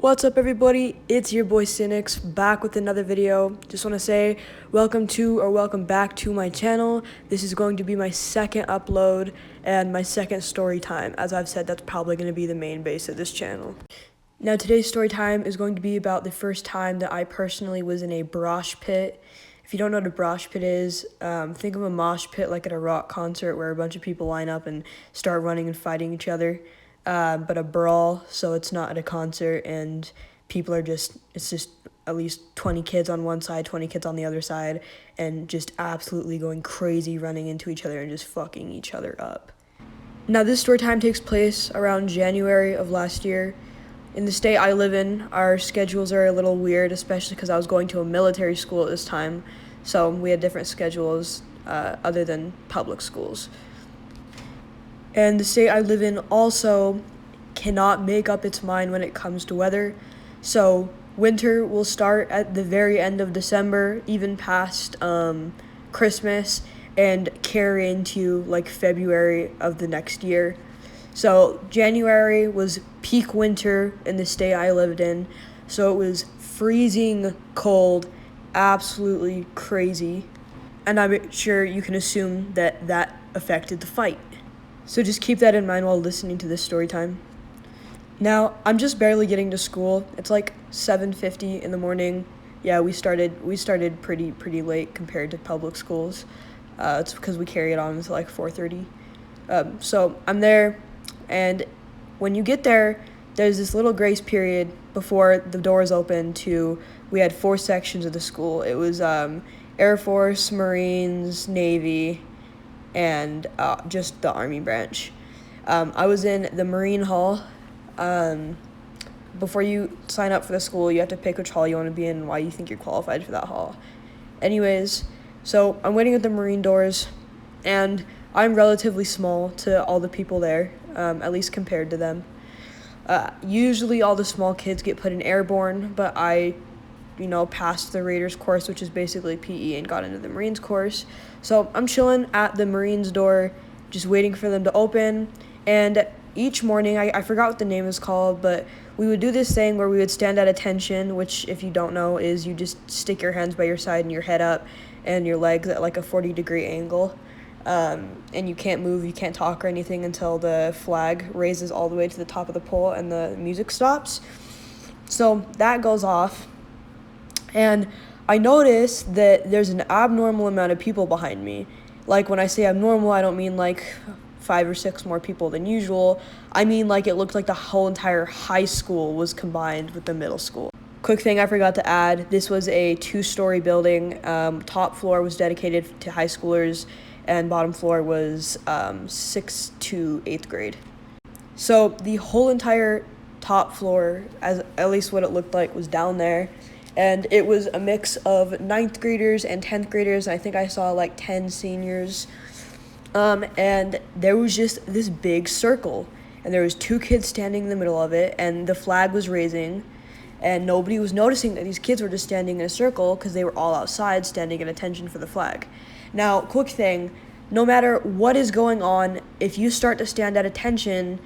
What's up, everybody? It's your boy Cynics back with another video. Just want to say welcome back to my channel. This is going to be my second upload and my second story time. As I've said, that's probably going to be the main base of this channel. Now, today's story time is going to be about the first time that I personally was in a brosh pit. If you don't know what a brosh pit is, think of a mosh pit like at a rock concert where a bunch of people line up and start running and fighting each other. But a brawl, so it's not at a concert, and people are it's just at least 20 kids on one side, 20 kids on the other side, and just absolutely going crazy, running into each other and just fucking each other up. Now, this story time takes place around January of last year. In the state I live in, our schedules are a little weird, especially because I was going to a military school at this time, so we had different schedules other than public schools. And the state I live in also cannot make up its mind when it comes to weather. So winter will start at the very end of December, even past Christmas, and carry into like February of the next year. So January was peak winter in the state I lived in. So it was freezing cold, absolutely crazy. And I'm sure you can assume that that affected the fight. So just keep that in mind while listening to this story time. Now, I'm just barely getting to school. It's like 7:50 in the morning. Yeah, we started pretty late compared to public schools. It's because we carry it on until like 4:30. So I'm there, and when you get there, there's this little grace period before the doors open we had 4 sections of the school. It was Air Force, Marines, Navy, and just the Army branch. I was in the Marine Hall. Before you sign up for the school, you have to pick which hall you want to be in and why you think you're qualified for that hall. Anyways, so I'm waiting at the Marine doors, and I'm relatively small to all the people there, at least compared to them. Usually all the small kids get put in airborne, but I passed the Raiders course, which is basically PE, and got into the Marines course. So I'm chilling at the Marines door, just waiting for them to open. And each morning, I forgot what the name is called, but we would do this thing where we would stand at attention, which, if you don't know, is you just stick your hands by your side and your head up and your legs at like a 40-degree angle. And you can't move, you can't talk or anything until the flag raises all the way to the top of the pole and the music stops. So that goes off. And I noticed that there's an abnormal amount of people behind me. Like, when I say abnormal, I don't mean like 5 or 6 more people than usual. I mean like it looked like the whole entire high school was combined with the middle school. Quick thing I forgot to add, this was a 2-story building. Top floor was dedicated to high schoolers, and bottom floor was 6th to 8th grade. So the whole entire top floor, as at least what it looked like, was down there. And it was a mix of 9th graders and 10th graders. I think I saw like 10 seniors. And there was just this big circle. And there was 2 kids standing in the middle of it. And the flag was raising. And nobody was noticing that these kids were just standing in a circle because they were all outside standing at attention for the flag. Now, quick thing. No matter what is going on, if you start to stand at attention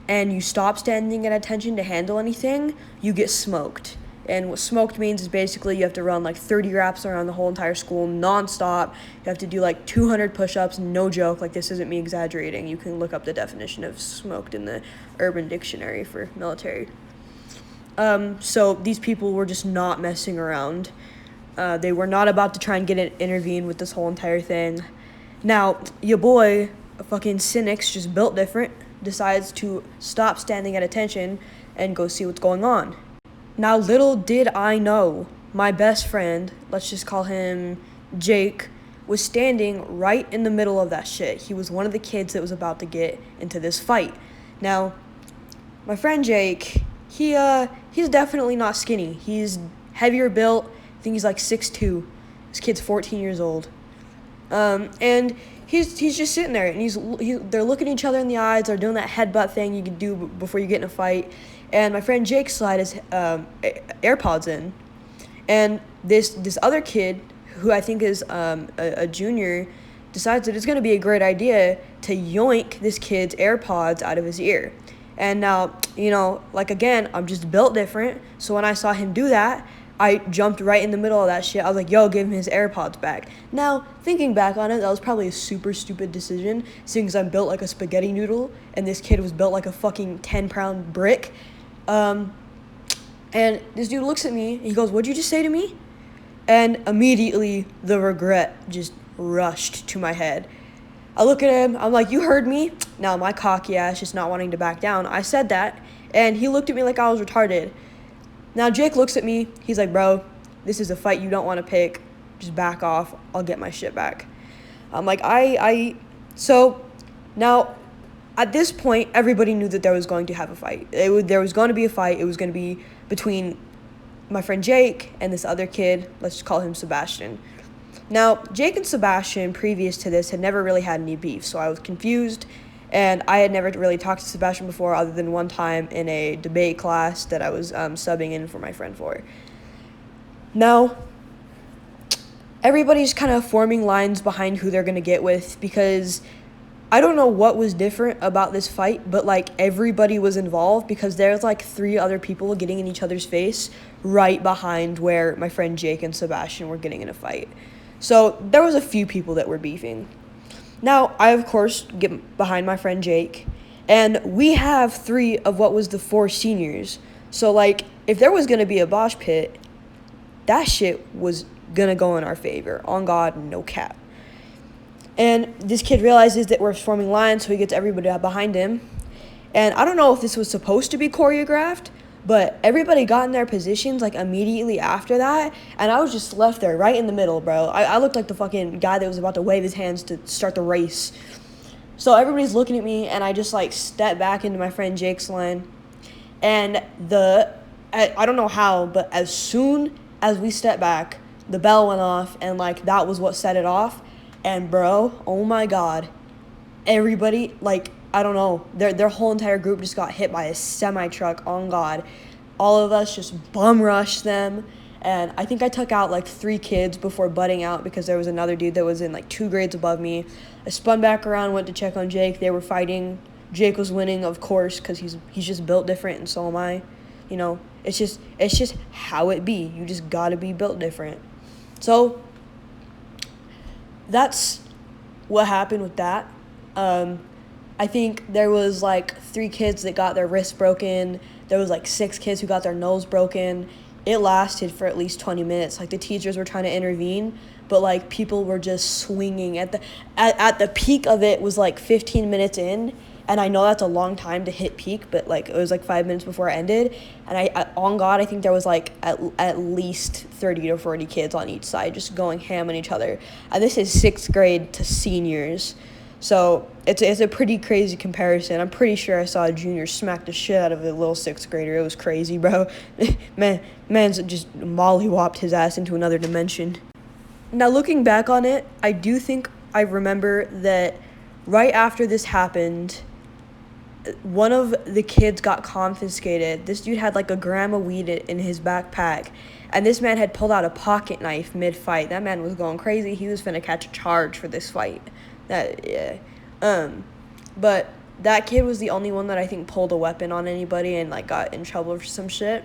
and you stop standing at attention to handle anything, you get smoked. And what smoked means is basically you have to run like 30 laps around the whole entire school nonstop. You have to do like 200 push-ups, no joke. Like, this isn't me exaggerating. You can look up the definition of smoked in the Urban Dictionary for military. So these people were just not messing around. They were not about to try and intervene with this whole entire thing. Now, your boy, fucking Cynics, just built different, decides to stop standing at attention and go see what's going on. Now, little did I know, my best friend, let's just call him Jake, was standing right in the middle of that shit. He was one of the kids that was about to get into this fight. Now, my friend Jake, he's definitely not skinny. He's heavier built. I think he's like 6'2". This kid's 14 years old. And he's just sitting there, and they're looking each other in the eyes. They're doing that headbutt thing you can do before you get in a fight. And my friend Jake slid his AirPods in, and this other kid, who I think is a junior, decides that it's going to be a great idea to yoink this kid's AirPods out of his ear. And now, like, again, I'm just built different. So when I saw him do that, I jumped right in the middle of that shit. I was like, yo, give him his AirPods back. Now, thinking back on it, that was probably a super stupid decision, seeing as I'm built like a spaghetti noodle, and this kid was built like a fucking 10-pound brick. And this dude looks at me, and he goes, what'd you just say to me? And immediately, the regret just rushed to my head. I look at him, I'm like, you heard me? Now, my cocky ass just not wanting to back down. I said that, and he looked at me like I was retarded. Now, Jake looks at me. He's like, bro, this is a fight you don't want to pick. Just back off. I'll get my shit back. I'm like, So, now, at this point, everybody knew that there was going to have a fight. There was going to be a fight. It was going to be between my friend Jake and this other kid. Let's just call him Sebastian. Now, Jake and Sebastian, previous to this, had never really had any beef, so I was confused. And I had never really talked to Sebastian before, other than one time in a debate class that I was subbing in for my friend for. Now, everybody's kind of forming lines behind who they're going to get with, because I don't know what was different about this fight, but, like, everybody was involved, because there's, like, 3 other people getting in each other's face right behind where my friend Jake and Sebastian were getting in a fight. So there was a few people that were beefing. Now, I, of course, get behind my friend Jake, and we have 3 of what was the 4 seniors. So, like, if there was going to be a mosh pit, that shit was going to go in our favor. On God, no cap. And this kid realizes that we're forming lines, so he gets everybody behind him. And I don't know if this was supposed to be choreographed, but everybody got in their positions, like, immediately after that, and I was just left there right in the middle, bro. I looked like the fucking guy that was about to wave his hands to start the race. So everybody's looking at me, and I just, like, step back into my friend Jake's line. And I don't know how, but as soon as we stepped back, the bell went off, and, like, that was what set it off. And, bro, oh my God, everybody, like, I don't know, their whole entire group just got hit by a semi-truck, on God. All of us just bum rushed them, and I think I took out, like, 3 kids before butting out, because there was another dude that was in, like, 2 grades above me. I spun back around, went to check on Jake. They were fighting. Jake was winning, of course, because he's just built different, and so am I. It's just how it be. You just gotta be built different. So that's what happened with that. I think there was, like, 3 kids that got their wrists broken. There was, like, 6 kids who got their nose broken. It lasted for at least 20 minutes. Like, the teachers were trying to intervene, but, like, people were just swinging. At the peak of it was, like, 15 minutes in, and I know that's a long time to hit peak, but, like, it was, like, 5 minutes before it ended. And I on God, I think there was, like, at least 30 to 40 kids on each side just going ham on each other. And this is 6th grade to seniors. So it's a pretty crazy comparison. I'm pretty sure I saw a junior smack the shit out of a little 6th grader. It was crazy, bro. Man's just mollywopped his ass into another dimension. Now, looking back on it, I do think I remember that right after this happened, one of the kids got confiscated. This dude had, like, a gram of weed in his backpack, and this man had pulled out a pocket knife mid-fight. That man was going crazy. He was finna catch a charge for this fight. But that kid was the only one that I think pulled a weapon on anybody and, like, got in trouble for some shit,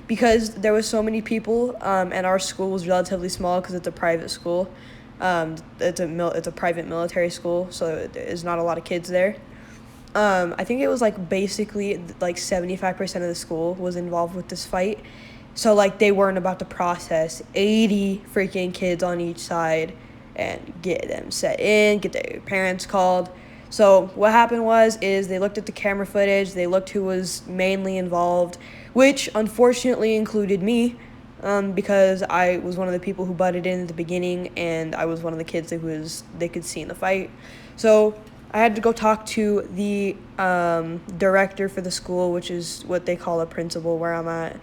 because there was so many people, and our school was relatively small because it's a private school. It's a private military school, so there's not a lot of kids there. I think it was, like, basically, like, 75% of the school was involved with this fight. So, like, they weren't about to process 80 freaking kids on each side and get them set in, get their parents called. So what happened is they looked at the camera footage, they looked who was mainly involved, which unfortunately included me, because I was one of the people who butted in at the beginning, and I was one of the kids that they could see in the fight. So I had to go talk to the director for the school, which is what they call a principal where I'm at.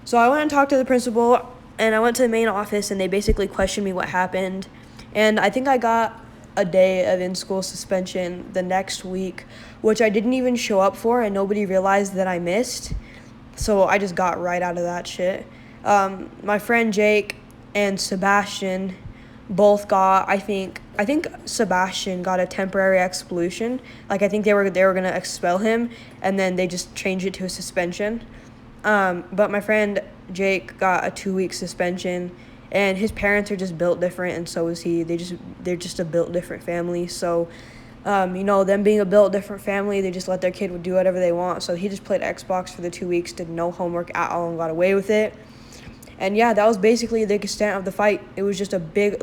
So I went and talked to the principal, and I went to the main office, and they basically questioned me what happened. And I think I got a day of in-school suspension the next week, which I didn't even show up for, and nobody realized that I missed. So I just got right out of that shit. My friend Jake and Sebastian both got, I think, I think Sebastian got a temporary expulsion. Like, I think they were gonna expel him, and then they just changed it to a suspension. But my friend Jake got a 2-week suspension, and his parents are just built different, and so is he. They're just a built different family. So, them being a built different family, they just let their kid do whatever they want. So he just played Xbox for the 2 weeks, did no homework at all, and got away with it. And yeah, that was basically the extent of the fight. It was just a big,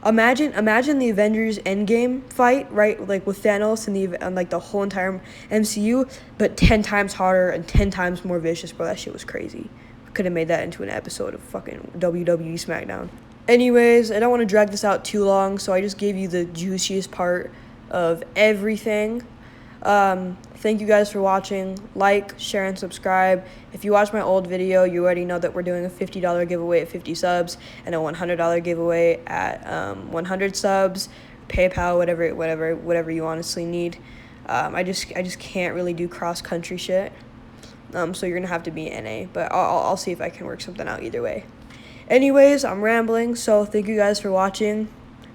imagine the Avengers Endgame fight, right? Like with Thanos and like the whole entire MCU, but 10 times harder and 10 times more vicious, bro. That shit was crazy. Could have made that into an episode of fucking WWE SmackDown. Anyways, I don't want to drag this out too long, so I just gave you the juiciest part of everything. Thank you guys for watching. Like, share, and subscribe. If you watched my old video, you already know that we're doing a $50 giveaway at 50 subs and a $100 giveaway at 100 subs. PayPal, whatever you honestly need. I just can't really do cross-country shit. So you're gonna have to be NA, but I'll see if I can work something out either way. Anyways, I'm rambling, so thank you guys for watching.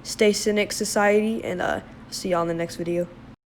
Stay Cynic Society, and see y'all in the next video.